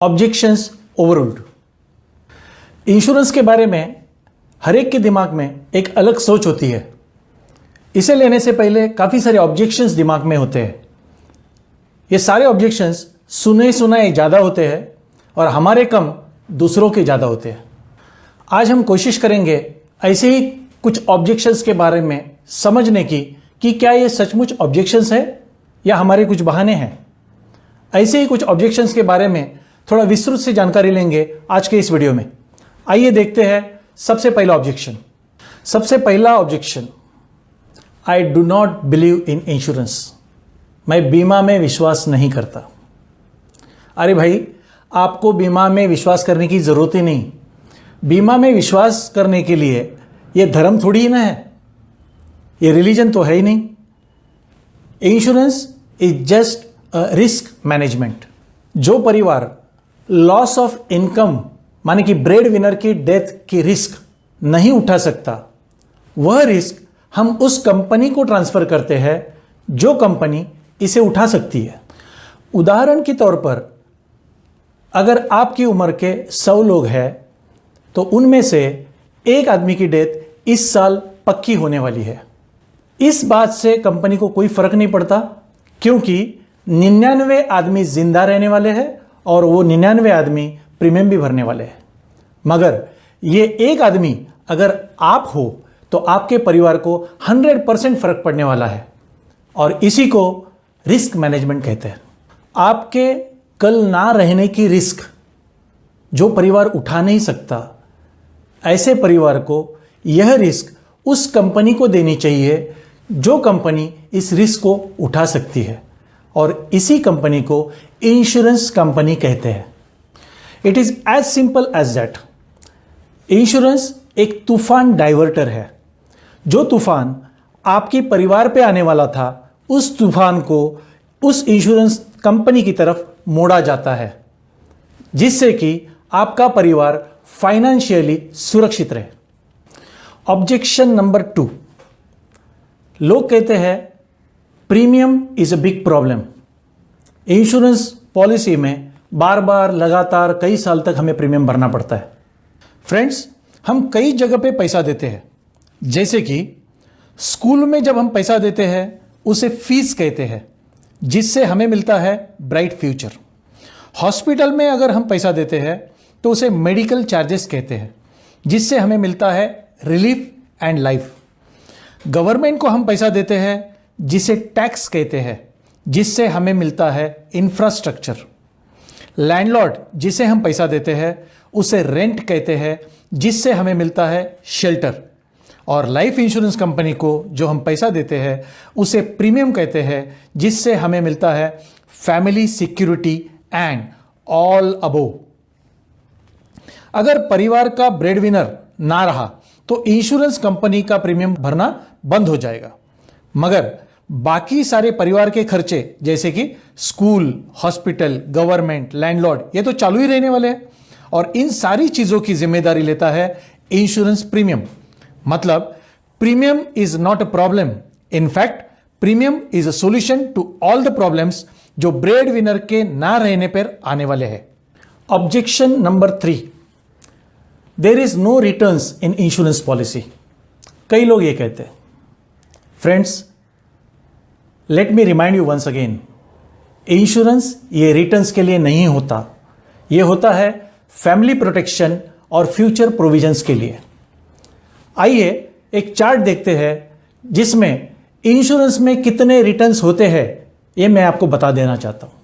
Objections overruled. Insurance के बारे में हर एक के दिमाग में एक अलग सोच होती है। इसे लेने से पहले काफ़ी सारे ऑब्जेक्शंस दिमाग में होते हैं। ये सारे ऑब्जेक्शंस सुने सुनाए ज़्यादा होते हैं और हमारे कम दूसरों के ज़्यादा होते हैं। आज हम कोशिश करेंगे ऐसे ही कुछ ऑब्जेक्शंस के बारे में समझने की कि क्या ये सचमुच ऑब्जेक्शंस है या हमारे कुछ बहाने हैं। ऐसे ही कुछ ऑब्जेक्शंस के बारे में थोड़ा विस्तृत से जानकारी लेंगे आज के इस वीडियो में। आइए देखते हैं सबसे पहला ऑब्जेक्शन। सबसे पहला objection, I do not believe in insurance. मैं बीमा में विश्वास नहीं करता। अरे भाई, आपको बीमा में विश्वास करने की जरूरत ही नहीं। बीमा में विश्वास करने के लिए ये धर्म थोड़ी ही ना है, ये रिलीजन तो है ही नहीं। Insurance is just a risk management. जो परिवार लॉस ऑफ इनकम माने कि ब्रेड विनर की डेथ की रिस्क नहीं उठा सकता, वह रिस्क हम उस कंपनी को ट्रांसफर करते हैं जो कंपनी इसे उठा सकती है। उदाहरण के तौर पर अगर आपकी उम्र के 100 लोग हैं तो उनमें से एक आदमी की डेथ इस साल पक्की होने वाली है। इस बात से कंपनी को कोई फर्क नहीं पड़ता क्योंकि 99 आदमी जिंदा रहने वाले हैं और वो 99 आदमी प्रीमियम भी भरने वाले हैं। मगर ये एक आदमी अगर आप हो तो आपके परिवार को 100% फर्क पड़ने वाला है और इसी को रिस्क मैनेजमेंट कहते हैं। आपके कल ना रहने की रिस्क जो परिवार उठा नहीं सकता, ऐसे परिवार को यह रिस्क उस कंपनी को देनी चाहिए जो कंपनी इस रिस्क को उठा सकती है और इसी कंपनी को इंश्योरेंस कंपनी कहते हैं। It is as simple as that. Insurance एक तूफान डाइवर्टर है। जो तूफान आपके परिवार पे आने वाला था, उस तूफान को उस इंश्योरेंस कंपनी की तरफ मोड़ा जाता है जिससे कि आपका परिवार फाइनेंशियली सुरक्षित रहे। ऑब्जेक्शन नंबर 2, लोग कहते हैं premium is a big problem. Insurance policy में बार बार लगातार कई साल तक हमें प्रीमियम भरना पड़ता है। फ्रेंड्स, हम कई जगह पे पैसा देते हैं, जैसे कि स्कूल में जब हम पैसा देते हैं उसे फीस कहते हैं जिससे हमें मिलता है ब्राइट फ्यूचर। हॉस्पिटल में अगर हम पैसा देते हैं तो उसे मेडिकल चार्जेस कहते हैं जिससे हमें मिलता है रिलीफ एंड लाइफ। गवर्नमेंट को हम पैसा देते हैं जिसे टैक्स कहते हैं जिससे हमें मिलता है इंफ्रास्ट्रक्चर। लैंडलॉर्ड जिसे हम पैसा देते हैं उसे रेंट कहते हैं जिससे हमें मिलता है शेल्टर। और लाइफ इंश्योरेंस कंपनी को जो हम पैसा देते हैं उसे प्रीमियम कहते हैं जिससे हमें मिलता है family security and all above. अगर परिवार का ब्रेड विनर ना रहा तो इंश्योरेंस कंपनी का प्रीमियम भरना बंद हो जाएगा, मगर बाकी सारे परिवार के खर्चे जैसे कि स्कूल, हॉस्पिटल, गवर्नमेंट, लैंडलॉर्ड, ये तो चालू ही रहने वाले हैं और इन सारी चीजों की जिम्मेदारी लेता है इंश्योरेंस प्रीमियम। मतलब premium is not a problem, in fact premium is a solution to all the problems जो ब्रेड विनर के ना रहने पर आने वाले हैं। Objection number 3, there is no returns in insurance policy. कई लोग ये कहते हैं। Friends, let me remind you once again, insurance ये रिटर्न्स के लिए नहीं होता, ये होता है फैमिली प्रोटेक्शन और फ्यूचर प्रोविजंस के लिए। आइए एक चार्ट देखते हैं जिसमें इंश्योरेंस में कितने रिटर्न्स होते हैं ये मैं आपको बता देना चाहता हूं।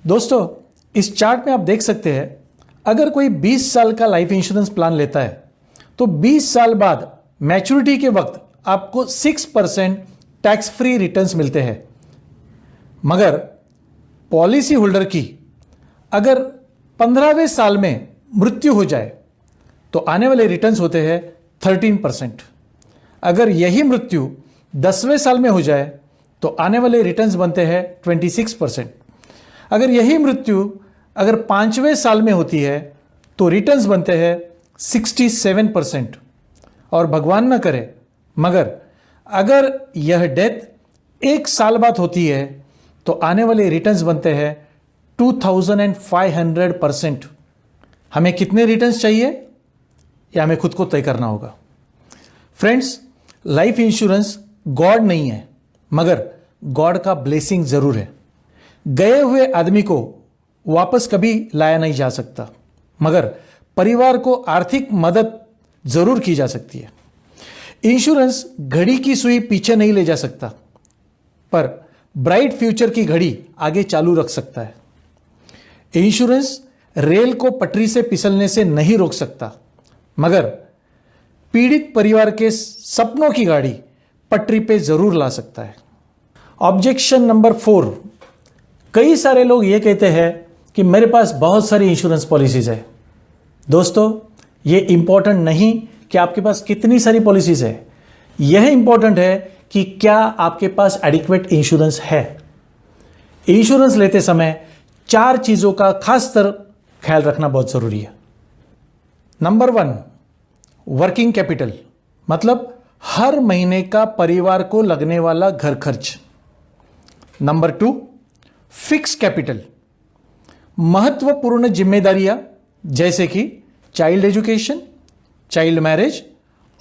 दोस्तों, इस चार्ट में आप देख सकते हैं अगर कोई 20 साल का लाइफ इंश्योरेंस प्लान लेता है तो 20 साल बाद मैच्योरिटी के वक्त आपको 6% टैक्स फ्री रिटर्न्स मिलते हैं। मगर पॉलिसी होल्डर की अगर 15वें साल में मृत्यु हो जाए तो आने वाले रिटर्न्स होते हैं 13%। अगर यही मृत्यु 10वें साल में हो जाए तो आने वाले रिटर्न्स बनते हैं 26%। अगर यही मृत्यु अगर 5वें साल में होती है तो रिटर्न्स बनते हैं 67%। और भगवान न करे मगर अगर यह डेथ 1 साल बाद होती है तो आने वाले रिटर्न्स बनते हैं 2500%। हमें कितने रिटर्न्स चाहिए या हमें खुद को तय करना होगा। फ्रेंड्स, लाइफ इंश्योरेंस गॉड नहीं है, मगर गॉड का ब्लेसिंग जरूर है। गए हुए आदमी को वापस कभी लाया नहीं जा सकता, मगर परिवार को आर्थिक मदद जरूर की जा सकती है। इंश्योरेंस घड़ी की सुई पीछे नहीं ले जा सकता, पर ब्राइट फ्यूचर की घड़ी आगे चालू रख सकता है। इंश्योरेंस रेल को पटरी से फिसलने से नहीं रोक सकता, मगर पीड़ित परिवार के सपनों की गाड़ी पटरी पे जरूर ला सकता है। ऑब्जेक्शन नंबर 4, कई सारे लोग ये कहते हैं कि मेरे पास बहुत सारी इंश्योरेंस पॉलिसीज है। दोस्तों, ये इंपॉर्टेंट नहीं कि आपके पास कितनी सारी पॉलिसीज है, यह इंपॉर्टेंट है कि क्या आपके पास एडिक्वेट इंश्योरेंस है। इंश्योरेंस लेते समय 4 चीजों का खासकर ख्याल रखना बहुत जरूरी है। नंबर 1, वर्किंग कैपिटल, मतलब हर महीने का परिवार को लगने वाला घर खर्च। नंबर 2, फिक्स कैपिटल, महत्वपूर्ण जिम्मेदारियां जैसे कि चाइल्ड एजुकेशन, चाइल्ड मैरिज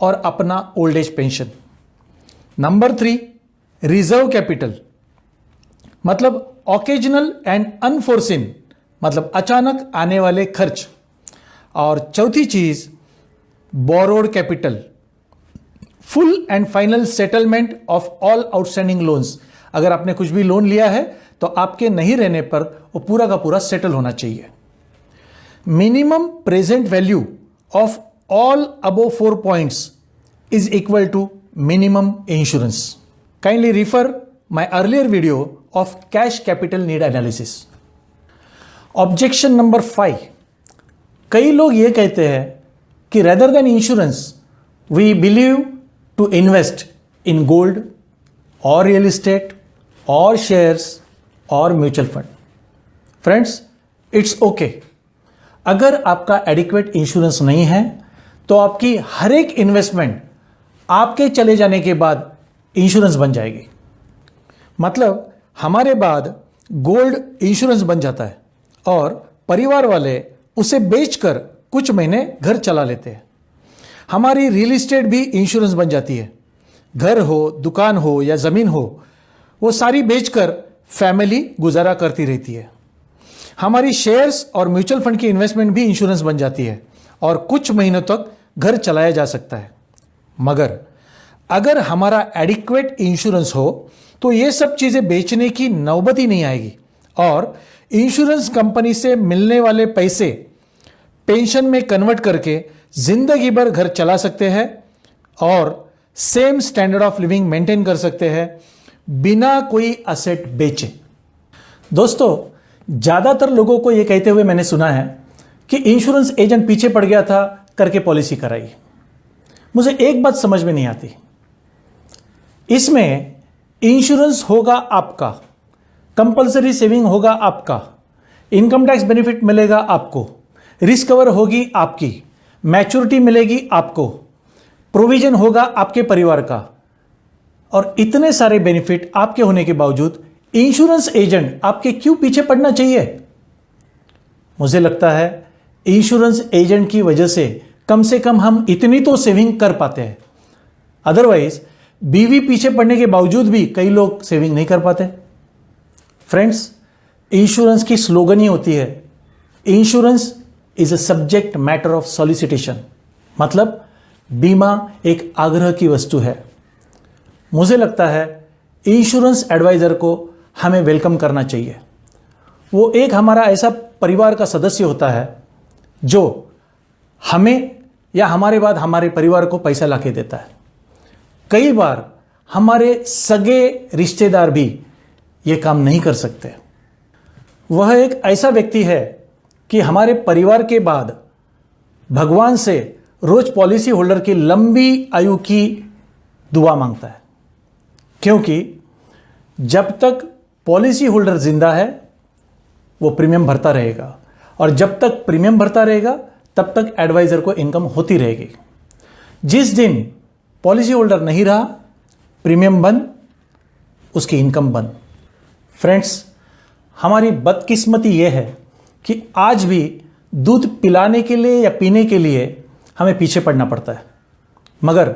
और अपना old age pension. Number 3, reserve capital, मतलब ऑकेजनल एंड अनफोर्सिन, मतलब अचानक आने वाले खर्च। और चौथी चीज, borrowed capital, full and final settlement of all outstanding loans. अगर आपने कुछ भी लोन लिया है तो आपके नहीं रहने पर वो पूरा का पूरा सेटल होना चाहिए। Minimum present value of all above 4 points is equal to minimum insurance. Kindly refer my earlier video of cash capital need analysis. Objection number 5, कई लोग ये कहते हैं कि rather than insurance we believe to invest in gold और real estate और shares और mutual fund. Friends, it's okay. अगर आपका एडिक्वेट इंश्योरेंस नहीं है तो आपकी हर एक इन्वेस्टमेंट आपके चले जाने के बाद इंश्योरेंस बन जाएगी। मतलब हमारे बाद गोल्ड इंश्योरेंस बन जाता है और परिवार वाले उसे बेचकर कुछ महीने घर चला लेते हैं। हमारी रियल एस्टेट भी इंश्योरेंस बन जाती है। घर हो, दुकान हो या जमीन हो, वो सारी बेचकर फैमिली गुजारा करती रहती है। हमारी शेयर्स और म्यूचुअल फंड की इन्वेस्टमेंट भी इंश्योरेंस बन जाती है और कुछ महीनों तक घर चलाया जा सकता है। मगर अगर हमारा एडिक्वेट इंश्योरेंस हो तो ये सब चीजें बेचने की नौबत ही नहीं आएगी और इंश्योरेंस कंपनी से मिलने वाले पैसे पेंशन में कन्वर्ट करके जिंदगी भर घर चला सकते हैं और same standard of living maintain कर सकते हैं बिना कोई असेट बेचे। दोस्तों, ज्यादातर लोगों को यह कहते हुए मैंने सुना है कि इंश्योरेंस एजेंट पीछे पड़ गया था करके पॉलिसी कराई। मुझे एक बात समझ में नहीं आती, इसमें इंश्योरेंस होगा आपका, कंपलसरी सेविंग होगा आपका, इनकम टैक्स बेनिफिट मिलेगा आपको, रिस्क कवर होगी आपकी, मैच्योरिटी मिलेगी आपको, प्रोविजन होगा आपके परिवार का, और इतने सारे बेनिफिट आपके होने के बावजूद इंश्योरेंस एजेंट आपके क्यों पीछे पड़ना चाहिए? मुझे लगता है इंश्योरेंस एजेंट की वजह से कम हम इतनी तो सेविंग कर पाते हैं। अदरवाइज बीवी पीछे पड़ने के बावजूद भी कई लोग सेविंग नहीं कर पाते। फ्रेंड्स, इंश्योरेंस की स्लोगन ही होती है, insurance is a subject matter of solicitation, मतलब बीमा एक आग्रह की वस्तु है। मुझे लगता है इंश्योरेंस एडवाइजर को हमें वेलकम करना चाहिए। वो एक हमारा ऐसा परिवार का सदस्य होता है जो हमें या हमारे बाद हमारे परिवार को पैसा लाके देता है। कई बार हमारे सगे रिश्तेदार भी ये काम नहीं कर सकते। वह एक ऐसा व्यक्ति है कि हमारे परिवार के बाद भगवान से रोज पॉलिसी होल्डर की लंबी आयु की दुआ मांगता है, क्योंकि जब तक पॉलिसी होल्डर जिंदा है वो प्रीमियम भरता रहेगा और जब तक प्रीमियम भरता रहेगा तब तक एडवाइजर को इनकम होती रहेगी। जिस दिन पॉलिसी होल्डर नहीं रहा, प्रीमियम बंद, उसकी इनकम बंद। फ्रेंड्स, हमारी बदकिस्मती ये है कि आज भी दूध पिलाने के लिए या पीने के लिए हमें पीछे पड़ना पड़ता है, मगर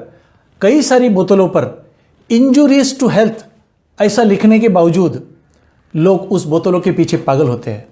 कई सारी बोतलों पर इंजुरियस टू हेल्थ ऐसा लिखने के बावजूद लोग उस बोतलों के पीछे पागल होते हैं।